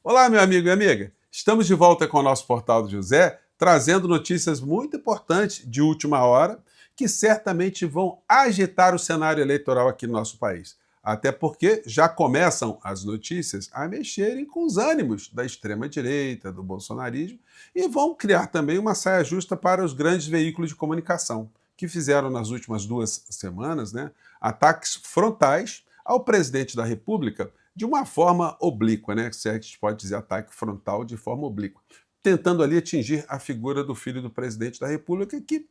Olá, meu amigo e amiga. Estamos de volta com o nosso Portal do José, trazendo notícias muito importantes de última hora que certamente vão agitar o cenário eleitoral aqui no nosso país. Até porque já começam as notícias a mexerem com os ânimos da extrema-direita, do bolsonarismo, e vão criar também uma saia justa para os grandes veículos de comunicação, que fizeram nas últimas 2 semanas, ataques frontais ao presidente da República de uma forma oblíqua, se a gente pode dizer ataque frontal de forma oblíqua, tentando ali atingir a figura do filho do presidente da República, que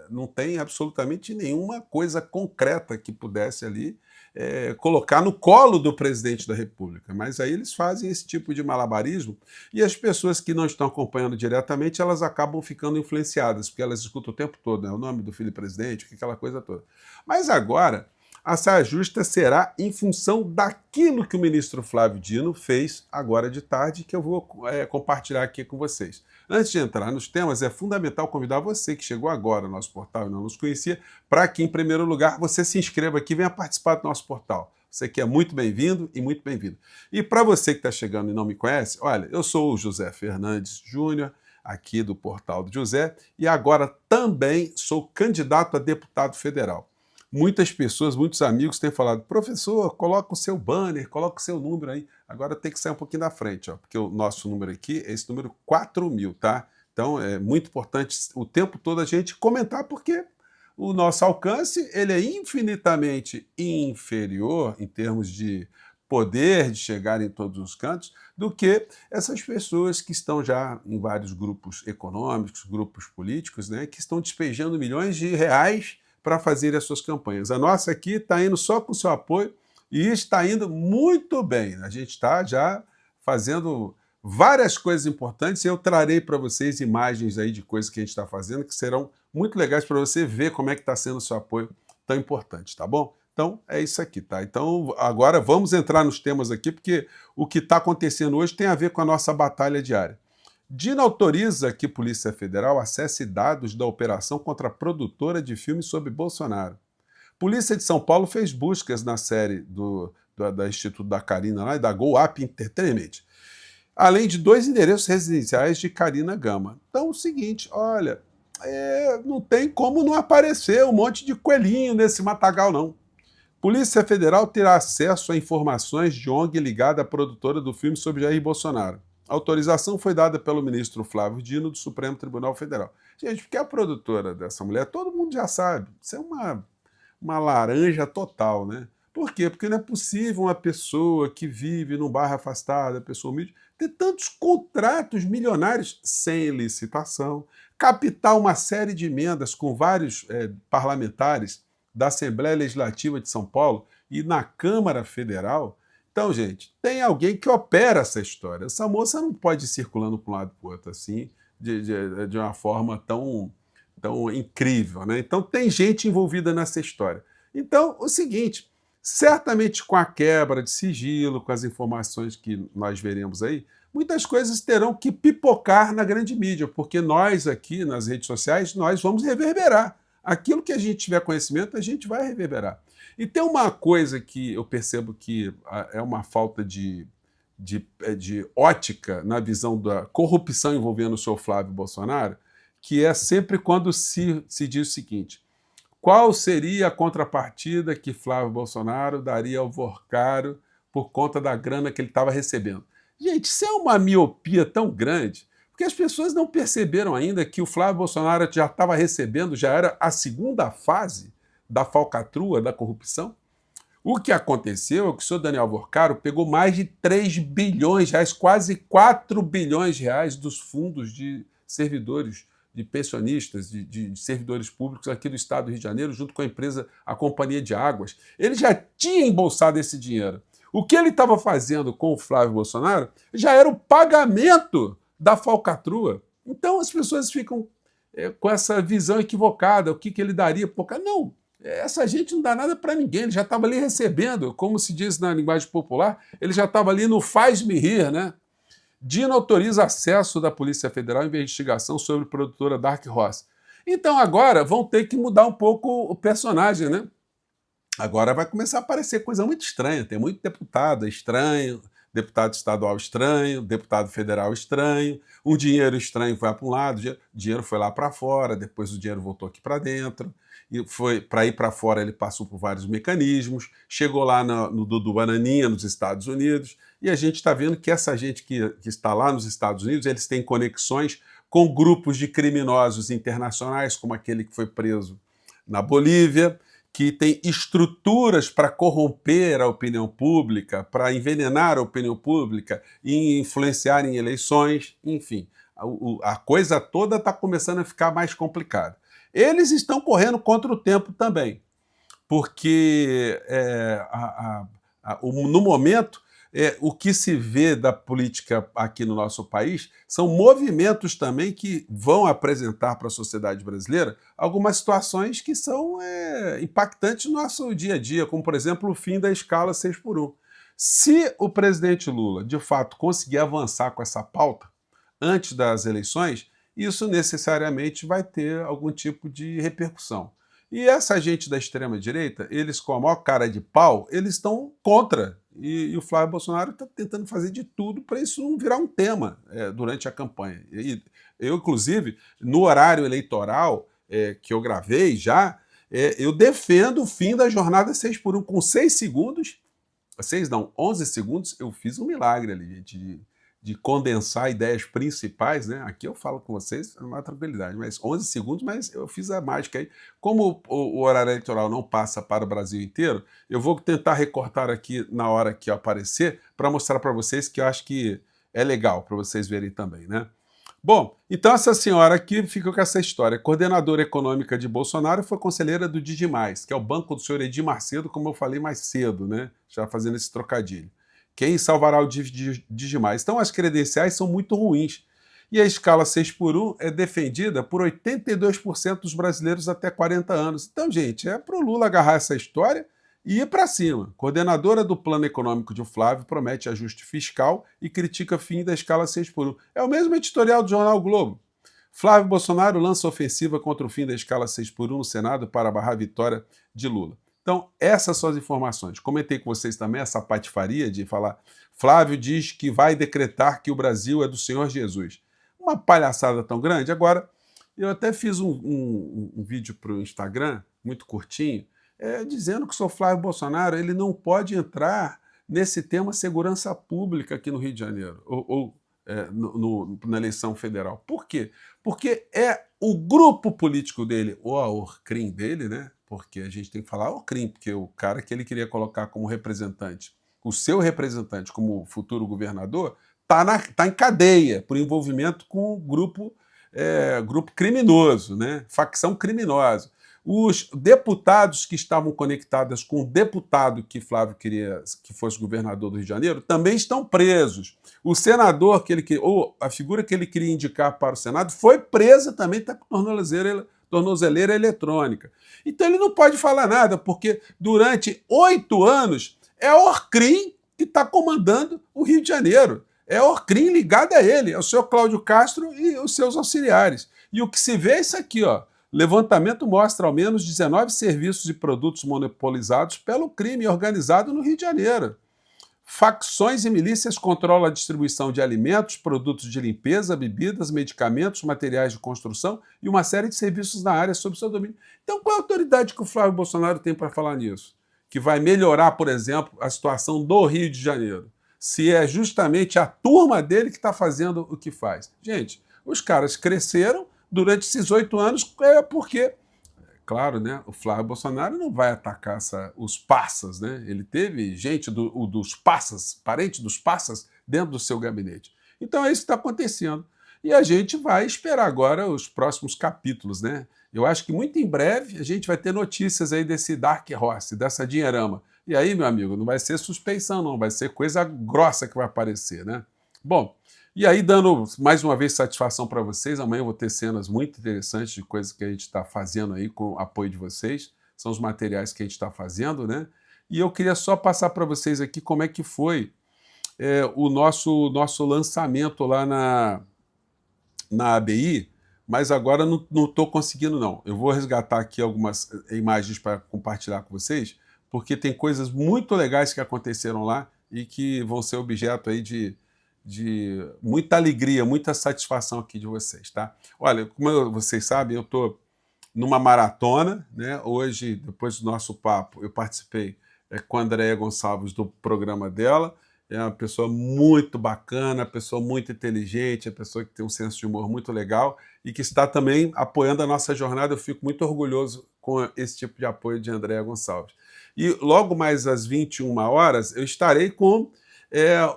não tem absolutamente nenhuma coisa concreta que pudesse ali colocar no colo do presidente da República. Mas aí eles fazem esse tipo de malabarismo e as pessoas que não estão acompanhando diretamente, elas acabam ficando influenciadas, porque elas escutam o tempo todo, o nome do filho do presidente, aquela coisa toda. Mas agora a saia justa será em função daquilo que o ministro Flávio Dino fez agora de tarde, que eu vou compartilhar aqui com vocês. Antes de entrar nos temas, é fundamental convidar você que chegou agora no nosso portal e não nos conhecia, para que, em primeiro lugar, você se inscreva aqui e venha participar do nosso portal. Você que é muito bem-vindo e muito bem-vindo. E para você que está chegando e não me conhece, olha, eu sou o José Fernandes Júnior, aqui do Portal do José, e agora também sou candidato a deputado federal. Muitas pessoas, muitos amigos têm falado, professor, coloca o seu banner, coloca o seu número aí. Agora tem que sair um pouquinho da frente, porque o nosso número aqui é esse número 4000, tá? Então é muito importante o tempo todo a gente comentar, porque o nosso alcance ele é infinitamente inferior em termos de poder de chegar em todos os cantos do que essas pessoas que estão já em vários grupos econômicos, grupos políticos, que estão despejando milhões de reais para fazer as suas campanhas. A nossa aqui está indo só com o seu apoio e está indo muito bem. A gente está já fazendo várias coisas importantes e eu trarei para vocês imagens aí de coisas que a gente está fazendo que serão muito legais para você ver como é que está sendo o seu apoio tão importante, tá bom? Então, é isso aqui, tá? Então, agora vamos entrar nos temas aqui, porque o que está acontecendo hoje tem a ver com a nossa batalha diária. Dino autoriza que Polícia Federal acesse dados da operação contra a produtora de filmes sobre Bolsonaro. Polícia de São Paulo fez buscas na série da Instituto da Carina lá, e da Go Up Entertainment, além de 2 endereços residenciais de Carina Gama. Então, é o seguinte, olha, não tem como não aparecer um monte de coelhinho nesse matagal, não. Polícia Federal terá acesso a informações de ONG ligada à produtora do filme sobre Jair Bolsonaro. A autorização foi dada pelo ministro Flávio Dino, do Supremo Tribunal Federal. Gente, porque a produtora dessa mulher, todo mundo já sabe, isso é uma laranja total, né? Por quê? Porque não é possível uma pessoa que vive num bairro afastado, pessoa humilde, ter tantos contratos milionários sem licitação, captar uma série de emendas com vários parlamentares da Assembleia Legislativa de São Paulo e na Câmara Federal. Então, gente, tem alguém que opera essa história. Essa moça não pode ir circulando para um lado e para o outro assim, de uma forma tão incrível, né? Então, tem gente envolvida nessa história. Então, o seguinte, certamente com a quebra de sigilo, com as informações que nós veremos aí, muitas coisas terão que pipocar na grande mídia, porque nós aqui nas redes sociais, nós vamos reverberar. Aquilo que a gente tiver conhecimento, a gente vai reverberar. E tem uma coisa que eu percebo que é uma falta de ótica na visão da corrupção envolvendo o senhor Flávio Bolsonaro, que é sempre quando se diz o seguinte, qual seria a contrapartida que Flávio Bolsonaro daria ao Vorcaro por conta da grana que ele estava recebendo? Gente, isso é uma miopia tão grande, porque as pessoas não perceberam ainda que o Flávio Bolsonaro já estava recebendo, já era a segunda fase da falcatrua, da corrupção. O que aconteceu é que o senhor Daniel Vorcaro pegou mais de 3 bilhões de reais, quase 4 bilhões de reais dos fundos de servidores, de pensionistas, de servidores públicos aqui do estado do Rio de Janeiro, junto com a empresa, a Companhia de Águas. Ele já tinha embolsado esse dinheiro. O que ele estava fazendo com o Flávio Bolsonaro já era o pagamento da falcatrua. Então as pessoas ficam com essa visão equivocada, o que ele daria por causa. Não, essa gente não dá nada para ninguém, ele já estava ali recebendo, como se diz na linguagem popular, ele já estava ali no faz-me rir, né? Dino autoriza acesso da Polícia Federal à investigação sobre a produtora Dark Horse. Então agora vão ter que mudar um pouco o personagem, né? Agora vai começar a aparecer coisa muito estranha, tem muito deputado estranho, deputado estadual estranho, deputado federal estranho, um dinheiro estranho vai para um lado, o dinheiro foi lá para fora, depois o dinheiro voltou aqui para dentro, e foi para ir para fora ele passou por vários mecanismos, chegou lá no do Bananinha, nos Estados Unidos, e a gente está vendo que essa gente que está lá nos Estados Unidos, eles têm conexões com grupos de criminosos internacionais, como aquele que foi preso na Bolívia, que tem estruturas para corromper a opinião pública, para envenenar a opinião pública e influenciar em eleições, enfim. A coisa toda está começando a ficar mais complicada. Eles estão correndo contra o tempo também, porque no momento o que se vê da política aqui no nosso país são movimentos também que vão apresentar para a sociedade brasileira algumas situações que são impactantes no nosso dia a dia, como, por exemplo, o fim da escala 6x1. Se o presidente Lula, de fato, conseguir avançar com essa pauta antes das eleições, isso necessariamente vai ter algum tipo de repercussão. E essa gente da extrema-direita, eles com a maior cara de pau, eles estão contra. E o Flávio Bolsonaro está tentando fazer de tudo para isso não virar um tema durante a campanha. E eu, inclusive, no horário eleitoral que eu gravei já, eu defendo o fim da jornada 6x1. Com 6 segundos, 11 segundos, eu fiz um milagre ali, gente, de condensar ideias principais, né? Aqui eu falo com vocês numa tranquilidade, mas 11 segundos, mas eu fiz a mágica aí. Como o horário eleitoral não passa para o Brasil inteiro, eu vou tentar recortar aqui na hora que aparecer para mostrar para vocês que eu acho que é legal para vocês verem também, né? Bom, então essa senhora aqui fica com essa história. Coordenadora econômica de Bolsonaro foi conselheira do Digimais, que é o banco do senhor Edir Macedo, como eu falei mais cedo, né? Já fazendo esse trocadilho. Quem salvará o Digimais? Então as credenciais são muito ruins. E a escala 6x1 é defendida por 82% dos brasileiros até 40 anos. Então, gente, é para o Lula agarrar essa história e ir para cima. Coordenadora do plano econômico de Flávio promete ajuste fiscal e critica fim da escala 6x1. É o mesmo editorial do jornal o Globo. Flávio Bolsonaro lança ofensiva contra o fim da escala 6x1 no Senado para barrar a vitória de Lula. Então, essas são as informações. Comentei com vocês também essa patifaria de falar Flávio diz que vai decretar que o Brasil é do Senhor Jesus. Uma palhaçada tão grande. Agora, eu até fiz um vídeo para o Instagram, muito curtinho, dizendo que o senhor Flávio Bolsonaro ele não pode entrar nesse tema segurança pública aqui no Rio de Janeiro, ou na eleição federal. Por quê? Porque é o grupo político dele, ou a Orcrim dele, né? Porque a gente tem que falar Orcrim, porque o cara que ele queria colocar como representante, o seu representante como futuro governador, tá em cadeia por envolvimento com grupo criminoso, né? Facção criminosa. Os deputados que estavam conectados com o deputado que Flávio queria que fosse governador do Rio de Janeiro também estão presos. O senador ou a figura que ele queria indicar para o Senado foi presa também, está com tornozeleira eletrônica. Então ele não pode falar nada, porque durante 8 anos é a Orcrim que está comandando o Rio de Janeiro. É a Orcrim ligada a ele, é o senhor Cláudio Castro e os seus auxiliares. E o que se vê é isso aqui, ó. Levantamento mostra ao menos 19 serviços e produtos monopolizados pelo crime organizado no Rio de Janeiro. Facções e milícias controlam a distribuição de alimentos, produtos de limpeza, bebidas, medicamentos, materiais de construção e uma série de serviços na área sob seu domínio. Então, qual é a autoridade que o Flávio Bolsonaro tem para falar nisso? Que vai melhorar, por exemplo, a situação do Rio de Janeiro? Se é justamente a turma dele que está fazendo o que faz. Gente, os caras cresceram durante esses 8 anos porque, claro, né, o Flávio Bolsonaro não vai atacar os passas, né? Ele teve gente dos passas, parente dos passas, dentro do seu gabinete. Então é isso que está acontecendo. E a gente vai esperar agora os próximos capítulos, né? Eu acho que muito em breve a gente vai ter notícias aí desse Dark Horse, dessa dinheirama. E aí, meu amigo, não vai ser suspeição, não, vai ser coisa grossa que vai aparecer, né? Bom, e aí, dando mais uma vez satisfação para vocês, amanhã eu vou ter cenas muito interessantes de coisas que a gente está fazendo aí com o apoio de vocês. São os materiais que a gente está fazendo, né? E eu queria só passar para vocês aqui como é que foi o nosso lançamento lá na ABI, mas agora não estou conseguindo, não. Eu vou resgatar aqui algumas imagens para compartilhar com vocês, porque tem coisas muito legais que aconteceram lá e que vão ser objeto aí de muita alegria, muita satisfação aqui de vocês, tá? Olha, como vocês sabem, eu estou numa maratona, né? Hoje, depois do nosso papo, eu participei com a Andréia Gonçalves do programa dela. É uma pessoa muito bacana, pessoa muito inteligente, uma pessoa que tem um senso de humor muito legal e que está também apoiando a nossa jornada. Eu fico muito orgulhoso com esse tipo de apoio de Andréia Gonçalves. E logo mais às 21 horas, eu estarei com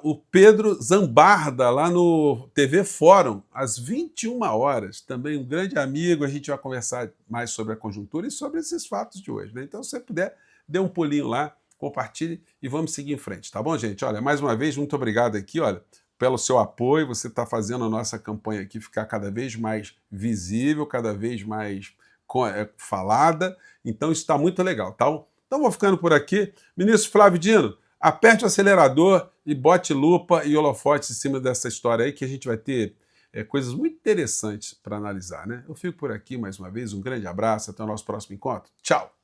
o Pedro Zambarda, lá no TV Fórum, às 21 horas. Também um grande amigo, a gente vai conversar mais sobre a conjuntura e sobre esses fatos de hoje, né? Então, se você puder, dê um pulinho lá, compartilhe e vamos seguir em frente, tá bom, gente? Olha, mais uma vez, muito obrigado aqui, olha, pelo seu apoio. Você está fazendo a nossa campanha aqui ficar cada vez mais visível, cada vez mais falada. Então, isso está muito legal, tá? Então, vou ficando por aqui. Ministro Flávio Dino, aperte o acelerador e bote lupa e holofote em cima dessa história aí, que a gente vai ter coisas muito interessantes para analisar, né? Eu fico por aqui mais uma vez. Um grande abraço. Até o nosso próximo encontro. Tchau!